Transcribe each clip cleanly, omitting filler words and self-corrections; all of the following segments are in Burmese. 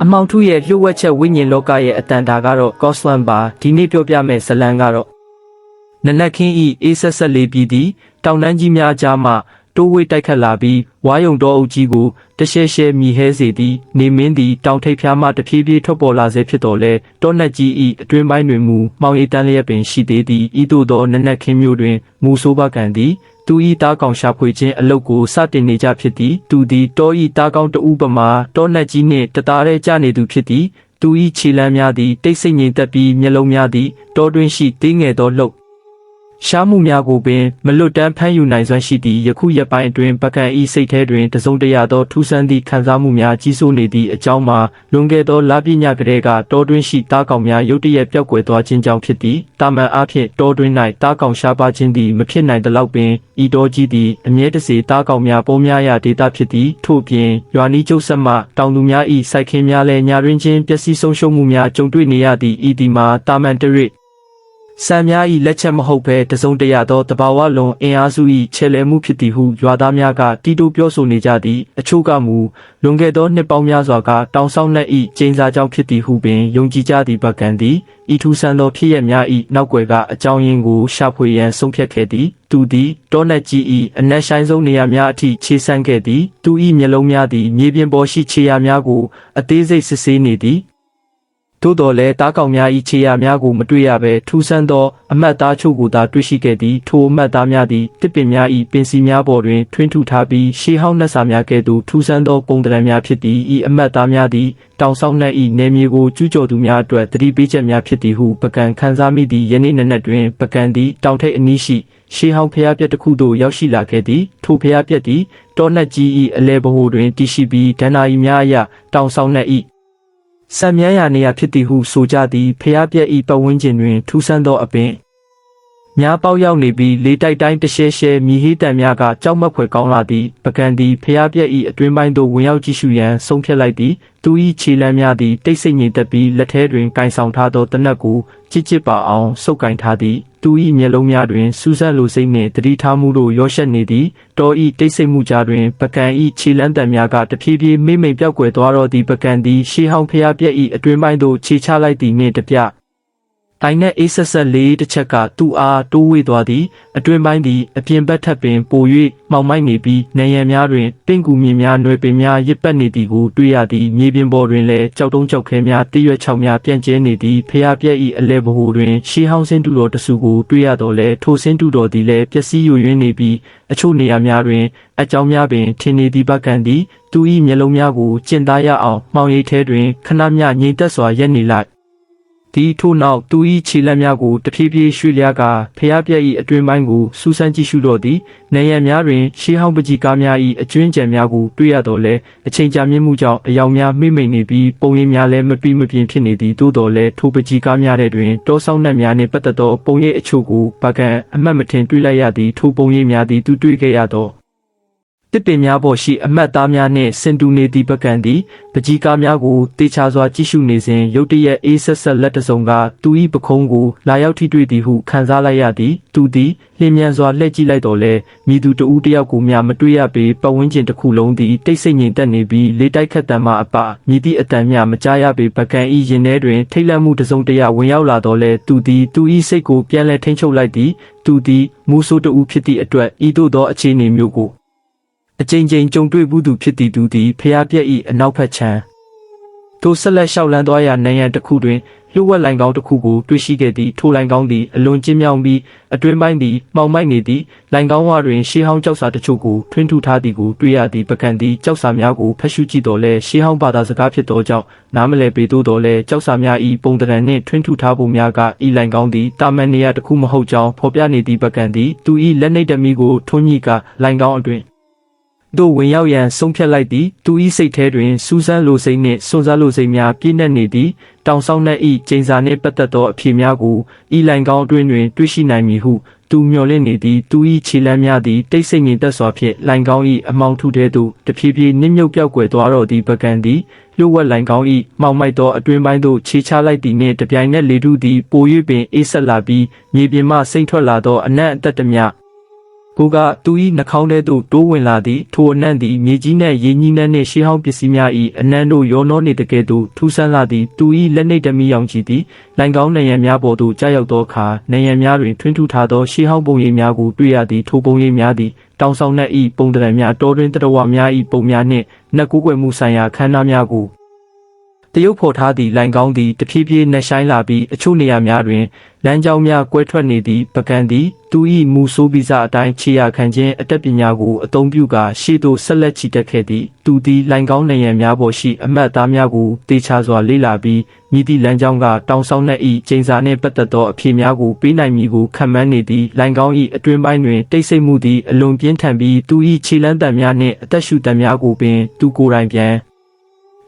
အမောင်ထုရဲ့လျှို့ဝှက်ချက်ဝိညာဉ်လောကရဲ့အတန်တာကတော့ Goslan ပါဒီနေ့ပြောပြမယ့်ဇလံကတော့နနက်ခင်းဤအေးဆက်ဆက်လေးပြည်သည်တောင်တန်းကြီးများကြားမှတိုးဝေးတိုက်ခတ်လာပြီးဝါယုံတော်အုပ်ကြီးကိုတရှဲရှဲမြည်ဟဲစေသည်နေမင်းသည်တောင်ထိပ်ဖျားမှတဖြည်းဖြည်းထွက်ပေါ်လာစေဖြစ်တော်လဲတောနက်ကြီးဤအတွင်းပိုင်းတွင်မူမှောင်ရိပ်တန်းလျက်ပင်ရှိသေးသည်ဤသို့သောနနက်ခင်းမျိုးတွင်မူဆိုးပါကံသည်သူဤသားကောင်ရှာဖွေခြင်းအလုပ်ကိုစတင်နေကြဖြစ်သည်သူသည်တောဤသားကောင်တဦးပမာတောနက်ကြီးနှင့်တသားရဲကျနေသူဖြစ်သည်သူဤခြေလမ်းများသည်တိတ်ဆိတ်ငြိမ်သက်ပြီးမျက်လုံးများသည်တောတွင်ရှိသေးငယ်သောလှုပ်ရှားမှုများကိုပင်မလွတ်တမ်းဖမ်းယူနိုင်စွမ်းရှိသည့်ယခုရက်ပိုင်းအတွင်းပကံဤစိတ်ထဲတွင်တစုံတရာသောထူးဆန်းသည့်ခံစားမှုများကြီးစိုးနေသည့်အကြောင်းမှာလွန်ခဲ့သောလပြည့်ညကတည်းကတောတွင်ရှိသားကောင်များရုတ်တရက်ပျောက်ကွယ်သွားခြင်းကြောင့်ဖြစ်သည်တာမန်အားဖြင့်တောတွင်၌သားကောင်ရှားပါခြင်းသည်မဖြစ်နိုင်သလောက်ပင်ဤတောကြီးသည်အမြဲတစေသားကောင်များပေါများရာဒေသဖြစ်သည်ထို့ပြင်ရွာနီးကျုပ်ဆက်မှတောင်သူများဤစိုက်ခင်းများလည်းညာတွင်ချင်းပျက်စီးဆုံးရှုံးမှုများကြုံတွေ့နေရသည့်ဤဒီမှာတာမန်တရစ်စံများ၏လက်ချက်မဟုတ်ဘဲတစုံတရာသောတဘာဝလွန်အင်အားစု၏ချဲ့လဲမှုဖြစ်သည်ဟုရွာသားများကတီးတိုးပြောဆိုနေကြသည်အချို့ကမူလွန်ခဲ့သောနှစ်ပေါင်းများစွာကတောင်ဆောင်နှက်၏ကျင်းစာကြောင့်ဖြစ်သည်ဟုပင်ယုံကြည်ကြသည့်ပကံသည်ဤထူဆန်းသောဖြစ်ရများ၏နောက်ွယ်ကအကြောင်းရင်းကိုရှာဖွေရန်ဆုံးဖြတ်ခဲ့သည်သူသည်တောနက်ကြီး၏အနက်ရှိုင်းဆုံးနေရာများအထိခြေဆန့်ခဲ့သည်သူ၏မျက်လုံးများသည်မြေပြင်ပေါ်ရှိခြေရာများကိုအသေးစိတ်စစ်ဆေးနေသည်သို့တော်လည်းတားကောင်များ၏ခြေရာများကိုမတွေ့ရဘဲထူးဆန်းသောအမတ်သားချို့ကိုသာတွေ့ရှိခဲ့သည်ထိုအမတ်သားများသည်တစ်ပင်များ၏ပင်စီများပေါ်တွင်ထွင်းထူထားပြီးရှေးဟောင်းနှက်စာများကဲ့သို့ထူးဆန်းသောပုံသဏ္ဍာန်များဖြစ်သည်ဤအမတ်သားများသည်တောင်ဆောင်နှက်၏နယ်မြေကိုကျူးကျော်သူများအတွက်သတိပေးချက်များဖြစ်သည်ဟုပကံခန်းစားမိသည့်ယနေ့နနက်တွင်ပကံသည်တောင်ထိပ်အနီးရှိရှေးဟောင်းဖျားပြက်တစ်ခုသို့ရောက်ရှိလာခဲ့သည်ထိုဖျားပြက်သည်တောနက်ကြီး၏အလဲဗဟိုတွင်တည်ရှိပြီးဒဏ္ဍာရီများအရတောင်ဆောင်နှက်၏စံမြန်းရာနေရာဖြစ်သည်ဟုဆိုကြသည်ဖျားပြက်ဤပတ်ဝန်းကျင်တွင်ထူးဆန်းသောအပင်များပေါက်ရောက်နေပြီးလေတိုက်တိုင်းတရှဲရှဲမြည်ဟေးတံများကကြောက်မက်ဖွယ်ကောင်းလာသည်ပကံသည်ဖျားပြက်ဤအတွင်းပိုင်းသို့ဝင်ရောက်ကြည့်ရှုရန်ဆုံးဖြတ်လိုက်သည်သူ၏ခြေလမ်းများသည်တိတ်ဆိတ်ငြိမ်သက်ပြီးလက်ထဲတွင်ကင်ဆောင်ထားသောတနက်ကိုချစ်ချစ်ပါအောင်ဆုပ်ကင်ထားသည်သူ၏မျက်လုံးများတွင်စူးစမ်းလိုစိတ်နှင့်တတိထားမှုတို့ရောရှက်နေသည်တော၏တိတ်ဆိတ်မှုကြားတွင်ပကံ၏ခြေလမ်းတံများကတဖြည်းဖြည်းမိမ့်မိန်ပြောက်ကွယ်သွားတော့သည်ပကံသည်ရှေးဟောင်းဖျားပြက်၏အတွင်းပိုင်းသို့ခြေချလိုက်သည်နှင့်တပြတိုင်နှက်အေးဆက်ဆက်လေးတစ်ချက်ကသူ့အားတိုးဝေးသွားသည်အတွင်းပိုင်းသည်အပြင်ဘက်ထပ်ပင်ပို၍မှောင်မိုက်နေပြီးနေရံများတွင်ပင့်ကူမြင်များຫນွယ်ပင်များရစ်ပတ်နေသည်ကိုတွေ့ရသည်မြေပြင်ပေါ်တွင်လည်းကြောက်တုံးကြောက်ခဲများတရွက်ချောက်များပြန့်ကျဲနေသည်ဖျားပြက်၏အလဲဗဟိုတွင်ရှေးဟောင်းစင်းတူတော်တစုကိုတွေ့ရတော့လဲထိုစင်းတူတော်သည်လည်းပျက်စီးယိုယွင်းနေပြီးအချို့နေရာများတွင်အကြောင်းများပင်ထင်နေသည်ပကံသည်သူ၏မျက်လုံးများကိုကျင့်သားရအောင်မှောင်ရိပ်ထဲတွင်ခဏမျှငြိမ်သက်စွာရပ်နေလိုက်ဒီထို့နောက်သူ၏ခြေလက်များကိုတဖြည်းဖြည်းရွှေ့လျားကာဖျားပြက်၏အတွင်းပိုင်းကိုစူးစမ်းကြည့်ရှုတော့သည်နေရံများတွင်ရှေးဟောင်းပကြီးကားများ၏အကျွင်းကြံများကိုတွေ့ရတော့လဲအချိန်ကြာမြင့်မှုကြောင့်အယောင်များမိမ့်မိန်နေပြီးပုံရိပ်များလည်းမပြီးမပြင်းဖြစ်နေသည်သို့တော်လဲထိုပကြီးကားများတွင်တောဆောင်နှက်များနှင့်ပတ်သက်သောပုံရိပ်အချို့ကိုပကံအမှတ်မထင်တွေ့လိုက်ရသည်ထိုပုံရိပ်များသည်သူတွေ့ခဲ့ရသောတစ်ပင်များပေါ်ရှိအမတ်သားများနှင့်ဆင်တူနေသည့်ပကံသည်ပကြီးကားများကိုတေချာစွာကြည့်ရှုနေစဉ်ရုတ်တရက်အေးဆက်ဆက်လက်တစုံကသူ၏ပခုံးကိုလာရောက်ထိတွေ့သည်ဟုခံစားလိုက်ရသည်သူသည်လျင်မြန်စွာလှည့်ကြည့်လိုက်တော့လဲမိသူတဦးတယောက်ကိုမျှမတွေ့ရပေပတ်ဝန်းကျင်တစ်ခုလုံးသည်တိတ်ဆိတ်ငြိမ်သက်နေပြီးလေတိုက်ခတ်တံမှအပမြည်သည့်အတန်မျှမကြားရပေပကံ၏ရင်ထဲတွင်ထိတ်လန့်မှုတစုံတရာဝင်ရောက်လာတော့လဲသူသည်သူ၏စိတ်ကိုပြန်လည်ထိန်းချုပ်လိုက်သည်သူသည်မူဆိုးတဦးဖြစ်သည့်အတွက်ဤသို့သောအခြေအနေမျိုးကိုအကြိမ်ကြိမ်ကြုံတွေ့ဘူးသူဖြစ်သူသည်ဖျားပြက်၏အနောက်ဘက်ခြမ်းသို့ဆက်လက်လျှောက်လန်းသွားရာနေရန်တစ်ခုတွင်လျှို့ဝှက်လိုင်ကောင်းတစ်ခုကိုတွေ့ရှိခဲ့သည်ထိုလိုင်ကောင်းသည်အလွန်ကျဉ်းမြောင်းပြီးအတွင်းပိုင်းသည်မှောင်မိုက်နေသည်လိုင်ကောင်းဝတွင်ရှေးဟောင်းကြောက်စာတချို့ကိုထွင်းထူထားသည်ကိုတွေ့ရသည်ပကံသည်ကြောက်စာများကိုဖတ်ရှုကြည့်တော်လဲရှေးဟောင်းဘာသာစကားဖြစ်သောကြောင့်နားမလည်ပေသို့တော်လဲကြောက်စာများ၏ပုံသဏ္ဍာန်နှင့်ထွင်းထူထားပုံများကဤလိုင်ကောင်းသည်တာမန်နေရာတစ်ခုမဟုတ်ကြောင်းဖော်ပြနေသည့်ပကံသည်သူ၏လက်နှိပ်တမီကိုထွန်းညှိကလိုင်ကောင်းအတွင်တို့ဝင်ရောက်ရန်ဆုံးဖြတ်လိုက်သည်သူ၏စိတ်ထဲတွင်စူးစမ်းလိုစိတ်နှင့်စွန့်စားလိုစိတ်များပြည့်နှက်နေသည်တောင်ဆောင်နှက်၏ကျင်းစာနှင့်ပတ်သက်သောအဖြစ်များကိုဤလိုင်ကောင်းအတွင်းတွင်တွေ့ရှိနိုင်မည်ဟုသူမျှော်လင့်နေသည်သူ၏ခြေလမ်းများသည်တိတ်ဆိတ်ငြိမ်သက်စွာဖြင့်လိုင်ကောင်း၏အမောင်ထုထဲသို့တဖြည်းဖြည်းနစ်မြုပ်ပြောက်ကွယ်သွားတော့သည်ပကံသည်လျှို့ဝှက်လိုင်ကောင်း၏မှောင်မိုက်သောအတွင်းပိုင်းသို့ခြေချလိုက်သည်နှင့်တပြိုင်နက်လေထုသည်ပို၍ပင်အေးဆက်လာပြီးမြေပြင်မှစိမ့်ထွက်လာသောအနံ့အသက်တမျှ ကိုကသူ၏နှာခေါင်းထဲသို့တိုးဝင်လာသည့်ထိုအနံ့သည်မြေကြီးနှင့်ရေကြီးနှင့်ရှေးဟောင်းပစ္စည်းများ၏အနံ့တို့ရောနှောနေတကယ်သို့ထူးဆန်းလာသည့်သူ၏လက်နှိပ်တမိရောင်ကြီးသည်လိုင်ကောင်းနံရံများပေါ်သို့ကြားရောက်သောအခါနံရံများတွင်ထွန်းထူထားသောရှေးဟောင်းပုံရိပ်များကိုတွေ့ရသည့်ထိုပုံရိပ်များသည်တောင်ဆောင်နှင့်၏ပုံတံများတောတွင်တရဝများ၏ပုံများနှင့်နတ်ကိုးကွယ်မှုဆိုင်ရာခန္ဓာများကိုတရုပ်ဖော်ထားသည့်လိုင်ကောင်းသည်တဖြည်းဖြည်းနှက်ဆိုင်လာပြီးအချို့နေရာများတွင်လမ်းကြောင်းများကွဲထွက်နေသည့်ပကံသည်သူ၏မူဆိုးပြီးစားအတိုင်းခြေရာခံခြင်းအတတ်ပညာကိုအသုံးပြုကာရှေ့သို့ဆက်လက်ချီတက်ခဲ့သည်သူသည်လိုင်ကောင်းနေရန်များပေါ်ရှိအမတ်သားများကိုတေချာစွာလေ့လာပြီးမြည်သည့်လမ်းကြောင်းကတောင်ဆောင်နှင့်၏ကျိန်စာနှင့်ပတ်သက်သောအဖြေများကိုပေးနိုင်မည်ကိုခံမှန်းနေသည့်လိုင်ကောင်း၏အတွင်းပိုင်းတွင်တိတ်ဆိတ်မှုသည်အလွန်ပြင်းထန်ပြီးသူ၏ခြေလမ်းတံများနှင့်အသက်ရှူတံများကိုပင်သူကိုယ်တိုင်ပြန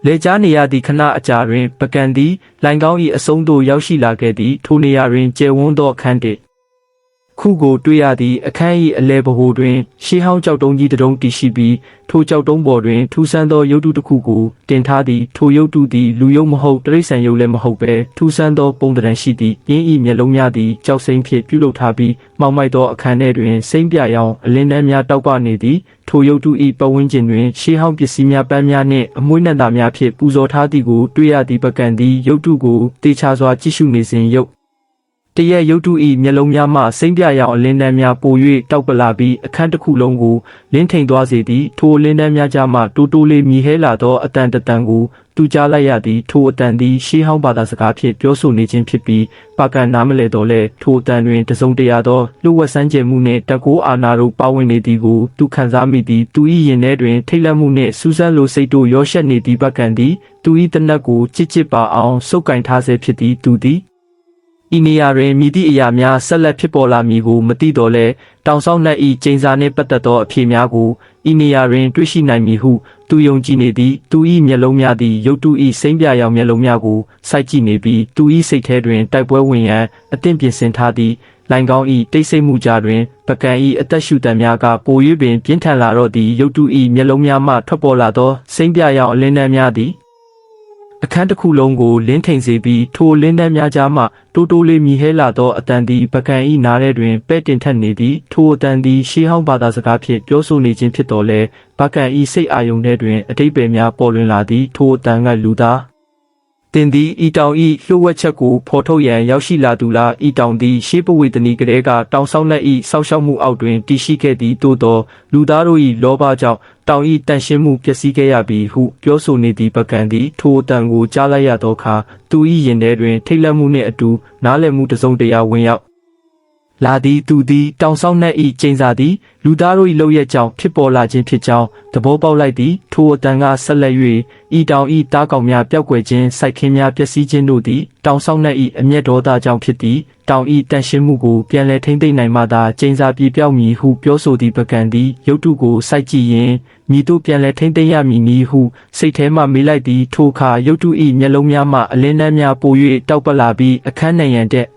်လေကြားနေရသည့်ခဏအကြာတွင်ပကံသည်လိုင်ကောင်း၏အဆုံးသို့ရောက်ရှိလာခဲ့သည်ထိုနေရာတွင်ကျယ်ဝန်းသောအခန်းတစ်ခုကိုတွေ့ရသည့်အခန်း၏အလယ်ဗဟိုတွင်ရှေးဟောင်းကြောက်တုံးကြီးတစ်တုံးတည်ရှိပြီးထိုကြောက်တုံးပေါ်တွင်ထူဆန်းသောရုပ်တုတစ်ခုကိုတင်ထားသည်ထိုရုပ်တုသည်လူရုပ်မဟုတ်တိရစ္ဆာန်ရုပ်လည်းမဟုတ်ပဲထူဆန်းသောပုံသဏ္ဍာန်ရှိသည်ပြင်း၏မျက်လုံးများသည်ကြောက်စိမ့်ဖြင့်ပြုလုပ်ထားပြီးမှောင်မိုက်သောအခန်းထဲတွင်စိမ့်ပြရောင်အလင်းတန်းများတောက်ပနေသည်ထိုရုပ်တု၏ပတ်ဝန်းကျင်တွင်ရှေးဟောင်းပစ္စည်းများပန်းများနှင့်အမွှေးနံ့သားများဖြင့်ပူဇော်ထားသည်ကိုတွေ့ရသည့်ပကံသည်ရုပ်တုကိုတေချာစွာကြည့်ရှုနေစဉ်ရုပ်တရက်ရုပ်တု၏မျက်လုံးများမှစိမ့်ပြရောင်အလင်းတန်းများပို၍တောက်ပလာပြီးအခန်းတစ်ခုလုံးကိုလင်းထိန်သွားစေသည်ထိုအလင်းတန်းများကြားမှတိုးတိုးလေးမြည်ဟဲလာသောအတန်တတန်ကိုသူကြားလိုက်ရသည်ထိုအတန်သည်ရှေးဟောင်းဘာသာစကားဖြင့်ပြောဆိုနေခြင်းဖြစ်ပြီးပါကံနားမလဲတော့လဲထိုအတန်တွင်တစုံတရာသောလှုပ်ဝက်ဆန်းကျင်မှုနှင့်တကိုးအာနာတို့ပါဝင်နေသည်ကိုသူခံစားမိသည်သူ၏ရင်ထဲတွင်ထိတ်လန့်မှုနှင့်စူးစမ်းလိုစိတ်တို့ရောရှက်နေသည့်ပါကံသည်သူ၏တနက်ကိုချစ်ချစ်ပါအောင်စုပ်ကင်ထားဆဲဖြစ်သည်သူသည်ဤနေရာတွင်မြည်သည့်အရာများဆက်လက်ဖြစ်ပေါ်လာမည်ကိုမသိတော့လဲတောင်ဆောင်နှင့်ဤကျိန်စာနှင့်ပတ်သက်သောအဖြေများကိုဤနေရာတွင်တွေ့ရှိနိုင်မည်ဟုသူယုံကြည်နေသည်သူ၏မျက်လုံးများသည်ရုပ်တု၏စိမ့်ပြရောင်မျက်လုံးများကိုစိုက်ကြည့်နေပြီးသူ၏စိတ်ထဲတွင်တိုက်ပွဲဝင်ရန်အသင့်ပြင်ဆင်ထားသည်လိုင်ကောင်း၏တိတ်ဆိတ်မှုကြားတွင်ပကံ၏အသက်ရှူတံများကပို၍ပင်ပြင်းထန်လာတော့သည်ရုပ်တု၏မျက်လုံးများမှထွက်ပေါ်လာသောစိမ့်ပြရောင်အလင်းတန်းများသည်အခန်းတစ်ခုလုံးကိုလင်းထိန်စေပြီးထိုလင်းတန်းများကြားမှတိုးတိုးလေးမြည်ဟဲလာသောအတန်သည်ပကံ၏နားထဲတွင်ပဲ့တင်ထက်နေသည်ထိုအတန်သည်ရှေးဟောင်းဘာသာစကားဖြင့်ပြောဆိုနေခြင်းဖြစ်တော်လဲပကံ၏စိတ်အာယုန်ထဲတွင်အတိတ်ပဲများပေါ်လွင်လာသည်ထိုအတန်ကလူသားတင်သည်ဤတောင်ဤလှုပ်ဝက်ချက်ကိုဖော်ထုတ်ရန်ရောက်ရှိလာသူလားဤတောင်သည်ရှေးပဝေတနီကလေးကတောင်ဆောင်လက်ဤဆောက်ရှောက်မှုအောက်တွင်တည်ရှိခဲ့သည်သို့သောလူသားတို့၏လောဘကြောင့်တောင်ဤတန်ရှင်းမှုပျက်စီးခဲ့ရပြီဟုပြောဆိုနေသည့်ပကံသည်ထိုအတန်ကိုကြားလိုက်ရသောအခါသူ၏ရင်ထဲတွင်ထိတ်လန့်မှုနှင့်အတူနားလည်မှုတစ်စုံတရာဝင်ရောက်လာသည်သူသည်တောင်ဆောင်နှင့်ဤကျိန်စာသည်လူသားတို့၏လောက်ရက်ကြောင့်ဖြစ်ပေါ်လာခြင်းဖြစ်ကြောင်းသဘောပေါက်လိုက်သည်ထိုအတန်ကဆက်လက်၍ဤတောင်ဤတားကောင်များပျောက်ကွယ်ခြင်းစိုက်ခင်းများပျက်စီးခြင်းတို့သည်တောင်ဆောင်နှင့်ဤအမျက်ဒေါသကြောင့်ဖြစ်သည်တောင်ဤတန်ရှင်းမှုကိုပြန်လည်ထိန်းသိမ်းနိုင်မှသာကျိန်စာပြေပြောက်မည်ဟုပြောဆိုသည့်ပကံသည်ရုပ်တုကိုစိုက်ကြည့်ရင်မြည်တို့ပြန်လည်ထိန်းသိမ်းရမည်နည်းဟုစိတ်ထဲမှမေးလိုက်သည်ထိုအခါရုပ်တု၏မျက်လုံးများမှအလင်းနှန်းများပို၍တောက်ပလာပြီးအခန်းနံရံတဲ့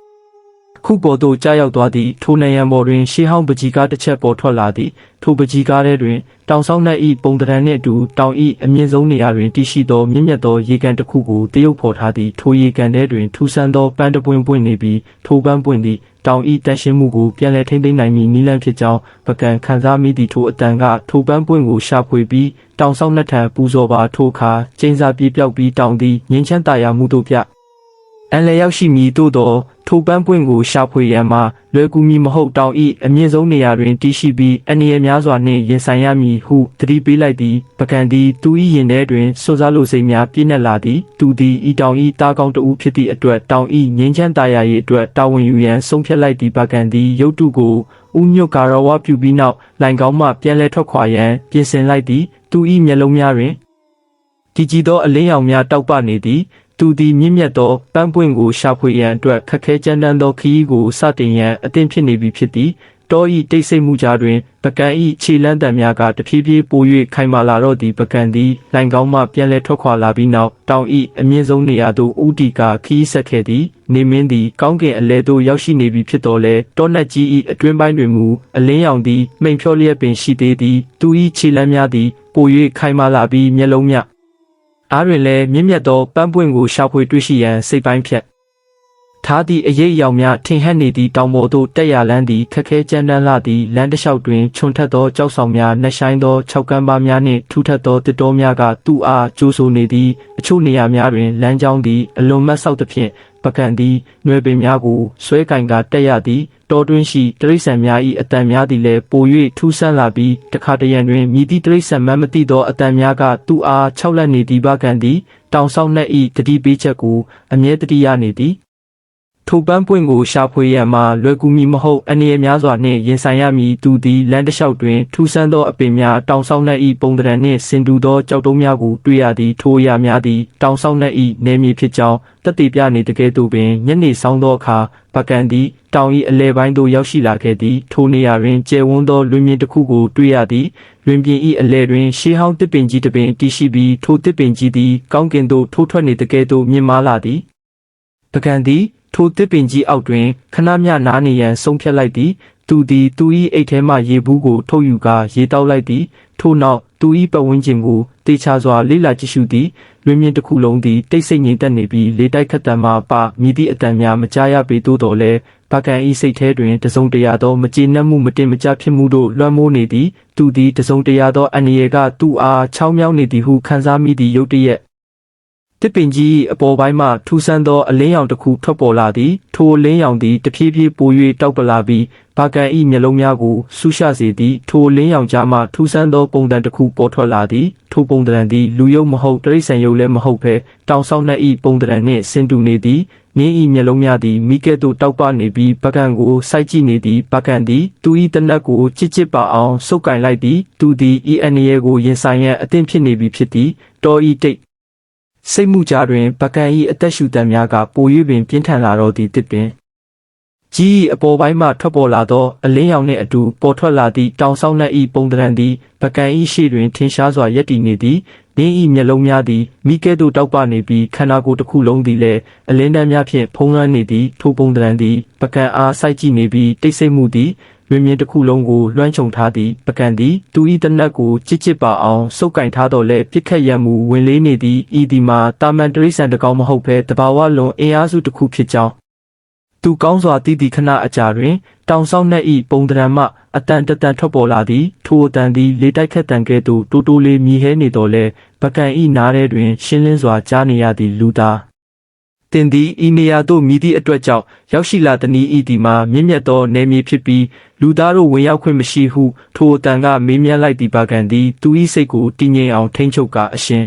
ခုပေါ်သို့ကြားရောက်သွားသည့်ထိုနံရံပေါ်တွင်ရှေးဟောင်းပကြီးကားတစ်ချက်ပေါ်ထွက်လာသည်ထိုပကြီးကားထဲတွင်တောင်ဆောင်နှင့်ဤပုံတံနှင့်အတူတောင်ဤအမြင့်ဆုံးနေရာတွင်တည်ရှိသောမြင့်မြတ်သောရေကန်တစ်ခုကိုတရုပ်ဖော်ထားသည်ထိုရေကန်ထဲတွင်ထူဆန်းသောပန်းတပွင့်ပွင့်နေပြီးထိုပန်းပွင့်သည်တောင်ဤတန်ရှင်းမှုကိုပြန်လည်ထိန်းသိမ်းနိုင်မည်နည်းလမ်းဖြစ်ကြောင်းပကံခံစားမိသည့်ထိုအတန်ကထိုပန်းပွင့်ကိုရှာဖွေပြီးတောင်ဆောင်နှက်ထံပူဇော်ပါထိုအခါကျိန်စာပြေပြောက်ပြီးတောင်သည်ငြိမ်းချမ်းသာယာမှုတို့ပြအန်လျောက်ရှိမည်သို့သောထိုပန်းပွင့်ကိုရှာဖွေရန်မှာလွယ်ကူမည်မဟုတ်တောင်ဤအမြင့်ဆုံးနေရာတွင်တည်ရှိပြီးအန္တရာယ်များစွာနှင့်ရင်ဆိုင်ရမည်ဟုသတိပေးလိုက်သည်ပကံသည်သူ၏ရင်ထဲတွင်စွန့်စားလိုစိတ်များပြည့်နှက်လာသည်သူသည်ဤတောင်ဤတားကောင်းတဦးဖြစ်သည့်အတွက်တောင်ဤငြိမ်းချမ်းသာယာရေးအတွက်တာဝန်ယူရန်ဆုံးဖြတ်လိုက်သည်ပကံသည်ရုပ်တုကိုဥညွတ်ကာရဝပြုပြီးနောက်လိုင်ကောင်းမှပြန်လဲထွက်ခွာရန်ပြင်ဆင်လိုက်သည်သူ၏မျက်လုံးများတွင်တည်ကြည်သောအလင်းရောင်များတောက်ပနေသည်သူသည်မြင့်မြတ်သောပန်းပွင့်ကိုရှာဖွေရန်အတွက်ခက်ခဲကြမ်းတမ်းသောခရီးကိုစတင်ရန်အသင့်ဖြစ်နေပြီဖြစ်သည်တောဤတိတ်ဆိတ်မှုကြားတွင်ပကံဤခြေလန်းတံများကတဖြည်းဖြည်းပို၍ခိုင်မာလာတော့သည်ပကံသည်လိုင်ကောင်းမှပြန်လဲထွက်ခွာလာပြီးနောက်တောင်ဤအမြင့်ဆုံးနေရာသို့ဦးတီကခရီးဆက်ခဲ့သည်နေမင်းသည်ကောင်းကင်အလယ်သို့ရောက်ရှိနေပြီဖြစ်တော်လဲတောနက်ကြီးဤအတွင်းပိုင်းတွင်မူအလင်းရောင်သည်မှိန်ဖြောလျက်ပင်ရှိသေးသည်သူဤခြေလန်းများသည်ပို၍ခိုင်မာလာပြီးမျက်လုံးများအားတွင်လည်းမြင့်မြတ်သောပန်းပွင့်ကိုရှာဖွေတွေ့ရှိရန်စိတ်ပိုင်းဖြတ် ထားသည့်အရေးအယောင်များထင်ဟပ်နေသည့်တောင်ပေါ်သို့တက်ရလန်းသည်ခက်ခဲကြမ်းတမ်းလာသည့်လမ်းတစ်လျှောက်တွင်ခြုံထက်သောကြောက်ဆောင်များနှက်ဆိုင်သောခြောက်ကမ်းပါးများနှင့်ထူထပ်သောတစ်တော်များကသူ့အားကြိုးဆိုနေသည်အချို့နေရာများတွင်လမ်းကြောင်းသည်အလွန်မတ်ဆောက်သဖြင့်ပကံသည်နွယ်ပင်များကိုဆွဲကင်ကတက်ရသည်တောတွင်းရှိတိရစ္ဆာန်များ၏အတန်များသည်လည်းပို၍ထူးဆန်းလာပြီးတခါတရံတွင်မြည်သည့်တိရစ္ဆာန်မှမသိသောအတန်များကသူ့အားခြောက်လန့်နေသည်ပကံသည်တောင်ဆောင်နှက်၏တတိပေးချက်ကိုအမြဲတတိရနေသည်ထိုပန်းပွင့်ကိုရှာဖွေရန်မှာလွယ်ကူမည်မဟုတ်အနေအများစွာနှင့်ရင်ဆိုင်ရမည်သူသည်လမ်းတစ်လျှောက်တွင်ထူးဆန်းသောအပင်များတောင်ဆောင်နှက်၏ပုံသဏ္ဍာန်နှင့်ဆင်တူသောကြောက်တုံးများကိုတွေ့ရသည်ထိုအရာများသည်တောင်ဆောင်နှက်၏နယ်မြေဖြစ်ကြောင်းသက်သေပြနေတကယ်သို့ပင်ညနေဆောင်သောအခါပကံသည်တောင်၏အလဲပိုင်းသို့ရောက်ရှိလာခဲ့သည်ထိုနေရာတွင်ကျယ်ဝန်းသောလွင်ပြင်တစ်ခုကိုတွေ့ရသည်လွင်ပြင်၏အလဲတွင်ရှေးဟောင်းတစ်ပင်ကြီးတစ်ပင်တည်ရှိပြီးထိုတစ်ပင်ကြီးသည်ကောင်းကင်သို့ထိုးထွက်နေတကယ်သို့မြင့်မားလာသည်ပကံသည်ထိုတစ်ပင်ကြီးအောက်တွင်ခဏမျှနားနေရန်ဆုံးဖြတ်လိုက်သည်သူသည်သူ၏အိတ်ထဲမှရေဘူးကိုထုတ်ယူကာရေတောက်လိုက်သည်ထို့နောက်သူ၏ပတ်ဝန်းကျင်ကိုတေချာစွာလေ့လာကြည့်ရှုသည်လွင်မြင့်တစ်ခုလုံးသည်တိတ်ဆိတ်ငြိမ်သက်နေပြီးလေတိုက်ခတ်တံမှမြည်သည့်အတန်များမကြားရပေသို့တော်လည်းပကံ၏စိတ်ထဲတွင်တစုံတရာသောမကျေနပ်မှုမတင်မကျဖြစ်မှုတို့လွှမ်းမိုးနေသည်သူသည်တစုံတရာသောအန္တရာယ်ကသူ့အားချောင်းမြောင်းနေသည်ဟုခံစားမိသည်ရုတ်တရက်တစ်ပင်ကြီးအပေါ်ပိုင်းမှထူဆန်းသောအလင်းရောင်တစ်ခုထွက်ပေါ်လာသည်ထိုအလင်းရောင်သည်တဖြည်းဖြည်းပို၍တောက်ပလာပြီးဘာကန်၏မျက်လုံးများကိုဆူရှစေသည်ထိုအလင်းရောင်ကြားမှထူဆန်းသောပုံသဏ္ဍာန်တစ်ခုပေါ်ထွက်လာသည်ထိုပုံသဏ္ဍာန်သည်လူရုပ်မဟုတ်တိရစ္ဆာန်ရုပ်လည်းမဟုတ်ဘဲတောင်ဆောင်နှက်၏ပုံသဏ္ဍာန်နှင့်ဆင်တူနေသည်မြင်း၏မျက်လုံးများသည်မိကဲ့သို့တောက်ပနေပြီးဘာကန်ကိုစိုက်ကြည့်နေသည်ဘာကန်သည်သူ၏တနက်ကိုချစ်ပါအောင်ဆုပ်ကင်လိုက်သည်သူသည်ဤအန္တရာယ်ကိုရင်ဆိုင်ရန်အသင့်ဖြစ်နေပြီဖြစ်သည်တော်ဤတိတ်စိတ်မှုကြားတွင်ပကံ၏အသက်ရှူတံများကပို၍ပင်ပြင်းထန်လာတော့သည်တစ်ပင်ကြီးအပေါ်ပိုင်းမှထွက်ပေါ်လာသောအလင်းရောင်နှင့်အတူပေါ်ထွက်လာသည့်တောင်ဆောင်နှက်၏ပုံသဏ္ဍာန်သည်ပကံ၏ရှေ့တွင်ထင်ရှားစွာရပ်တည်နေသည်နင်း၏မျက်လုံးများသည်မိကဲ့သို့တောက်ပနေပြီးခန္ဓာကိုယ်တစ်ခုလုံးသည်လည်းအလင်းတန်းများဖြင့်ဖုံးလွှမ်းနေသည်ထိုပုံသဏ္ဍာန်သည်ပကံအားစိုက်ကြည့်နေပြီးတိတ်ဆိတ်မှုသည်လွင်မြင်တစ်ခုလုံးကိုလွှမ်းခြုံထားသည်ပကံသည်သူ၏တနက်ကိုချစ်ပါအောင်စုပ်ကင်ထားတော့လဲပြစ်ခတ်ရန်မူဝင်လေးနေသည်ဤဒီမှာတာမန်တရိษံတကောင်မဟုတ်ဘဲတဘာဝလွန်အင်အားစုတစ်ခုဖြစ်ကြောင်းသူကောင်းစွာသိသည့်ခဏအကြာတွင်တောင်ဆောင်နှက်၏ပုံသဏ္ဍာန်မှအတန်တန်ထွက်ပေါ်လာသည်ထိုအတန်သည်လေတိုက်ခတ်တန်ကဲ့သို့တိုးတိုးလေးမြည်ဟဲနေတော်လဲပကံ၏နားထဲတွင်ရှင်းလင်းစွာကြားနေရသည့်လူသားတင်သည်ဤနေရာသို့မြည်သည့်အတွက်ကြောင့်ရောက်ရှိလာသည်နည်းဤဒီမှာမြင့်မြတ်သောနေမြေဖြစ်ပြီးလူသားတို့ဝင်ရောက်ခွင့်မရှိဟုထိုအတန်ကမေးမြန်းလိုက်သည်ပကံသည်သူ၏စိတ်ကိုတည်ငြိမ်အောင်ထိန်းချုပ်ကာအရှင်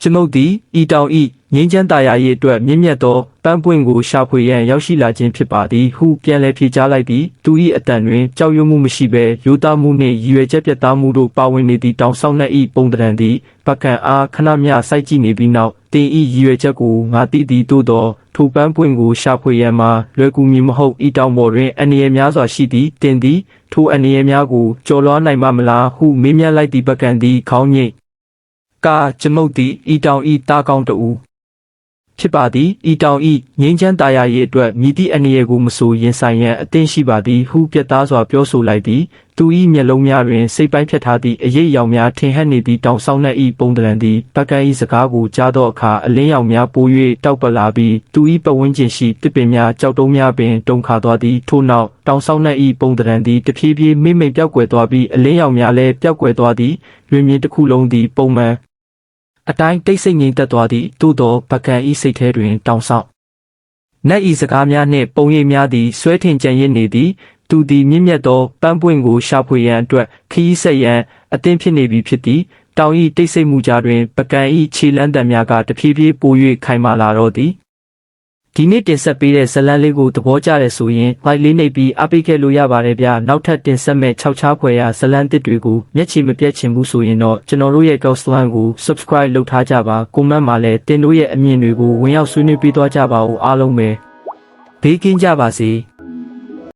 ကျွန်ုပ်သည်ဤတောင်ဤငြိမ်းချမ်းသာယာရေးအတွက်မြင့်မြတ်သောပန်းပွင့်ကိုရှာဖွေရန်ရောက်ရှိလာခြင်းဖြစ်ပါသည်ဟုပြန်လည်ဖြေကြားလိုက်သည်သူ၏အတန်တွင်ကြောက်ရွံ့မှုမရှိဘဲရိုးသားမှုနှင့်ရည်ရွယ်ချက်ပြတ်သားမှုတို့ပါဝင်နေသည့်တောင်ဆောင်နှက်၏ပုံသဏ္ဍာန်သည်ပကံအားခဏမျှစိုက်ကြည့်နေပြီးနောက်တင်၏ရည်ရွယ်ချက်ကိုငါသိသည်သို့သောထိုပန်းပွင့်ကိုရှာဖွေရန်မှာလွယ်ကူမည်မဟုတ်ဤတောင်ပေါ်တွင်အန္တရာယ်များစွာရှိသည်တင်သည်ထိုအန္တရာယ်များကိုကျော်လွှားနိုင်မလားဟုမေးမြန်းလိုက်သည်ပကံသည်ခေါင်းညိတ်ကျွန်ုပ်သည်ဤတောင်ဤတာကောင်းတူဖြစ်ပါသည်ဤတောင်ဤငြိမ်းချမ်းသာယာရေးအတွက်မြည်သည့်အန္တရာယ်ကိုမဆိုရင်ဆိုင်ရန်အသင့်ရှိပါသည်ဟုပြတ်သားစွာပြောဆိုလိုက်သည်သူ၏မျက်လုံးများတွင်စိတ်ပိုင်းဖြတ်ထားသည့်အရေးအယောင်များထင်ဟပ်နေသည့်တောင်ဆောင်နှက်၏ပုံသဏ္ဍာန်သည်ပကံ၏စကားကိုကြားသောအခါအလင်းရောင်များပို၍တောက်ပလာပြီးသူ၏ပတ်ဝန်းကျင်ရှိတစ်ပင်များကြောက်တုံးများပင်တုန်ခါသွားသည်ထို့နောက်တောင်ဆောင်နှက်၏ပုံသဏ္ဍာန်သည်တဖြည်းဖြည်းမိမ့်ပျောက်ကွယ်သွားပြီးအလင်းရောင်များလည်းပျောက်ကွယ်သွားသည်လွင်မြင်တစ်ခုလုံးသည်ပုံမှန်အတိုင်းတိတ်ဆိတ်ငြိမ်သက်သွားသည့်သို့သောပကံ၏စိတ်ထဲတွင်တောင်ဆောင်နတ်၏စကားများနှင့်ပုံရိပ်များသည်ဆွဲထင်ကြံရစ်နေသည်သူသည်မြင့်မြတ်သောပန်းပွင့်ကိုရှာဖွေရန်အတွက်ခရီးဆက်ရန်အသင့်ဖြစ်နေပြီဖြစ်သည်တောင်၏တိတ်ဆိတ်မှုကြားတွင်ပကံ၏ခြေလန်းတံများကတဖြည်းဖြည်းပို၍ခိုင်မာလာတော့သည်ဒီနေ့တင်ဆက်ပေးတဲ့ဇလန်းလေးကိုသဘောကျတယ်ဆိုရင် like လေးနှိပ်ပြီးအားပေးခဲ့လို့ရပါတယ်ဗျာနောက်ထပ်တင်ဆက်မဲ့6ချားဖွယ်ရာဇလန်းတစ်တွေကိုမျက်ခြေမပြတ်ချင်ဘူးဆိုရင်တော့ကျွန်တော်တို့ရဲ့ Ghostland ကို subscribe လုပ်ထားကြပါ comment မှာလည်းတင်တို့ရဲ့အမြင်တွေကိုဝင်ရောက်ဆွေးနွေးပေးသွားကြပါဦးအားလုံးပဲဘေးကင်းကြပါစေ